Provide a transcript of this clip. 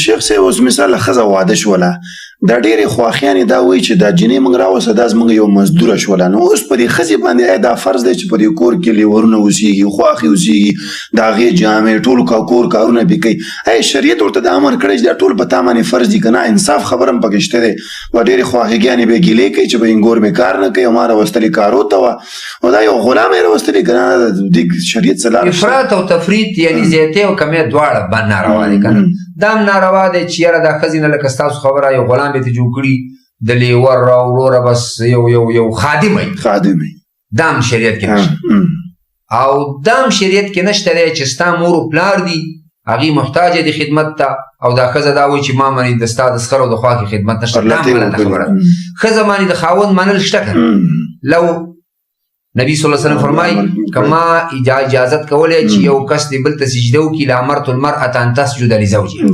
شیخ صاحب اوس مثال ښځه واده شوله دا ډېرې خواښیانې دا وایي چې دا جنۍ موږ راوسته دا زموږ یو مزدوره شوله نو اوس په دې ښځې باندې دا فرض دی چې په دې کور کې لیورونه اوسېږي خواښې اوسېږي د هغې جامې ټول کور کارونه پرې کوي آیا شریعت ورته دا امر کړی چې دا ټول په تا باندې فرض دي که نه انصاف خبره هم پکې شته دی و ډېرې خواښګیانې به یې ګیلې کوي چې به انګور مې کار نه کوي او ما راوستلې کارو ته وه او دا یو غلام یې راوستلې که نه د شریعت څه لاره افراط او تفریط یعنې زیاتې او کمې دواړه ناروا دي که نه دا هم ناروا دی چې یاره دا ښځې نه لکه ستاسو خبره یو غلام یې ته جوړ کړي د لیور را وروره بس یو خادم وي دا هم شریعت کې نشته او دا هم شریعت کې نشته دی چې ستا مور و پلار دي هغې محتاجه دي خدمت ته او دا ښځه دا وایي چې ما باندې د ستا د سخر او د خواښې خدمت نشته دا هم غلطه خبره ده ښځه باندې د خاوند منل شته که لو نبی صلی الله علیه وسلم فرمایي که ما اجازت کولی چې یو کس دې بل ته سجده وکړي لامرت المرأة ان تسجد لزوجها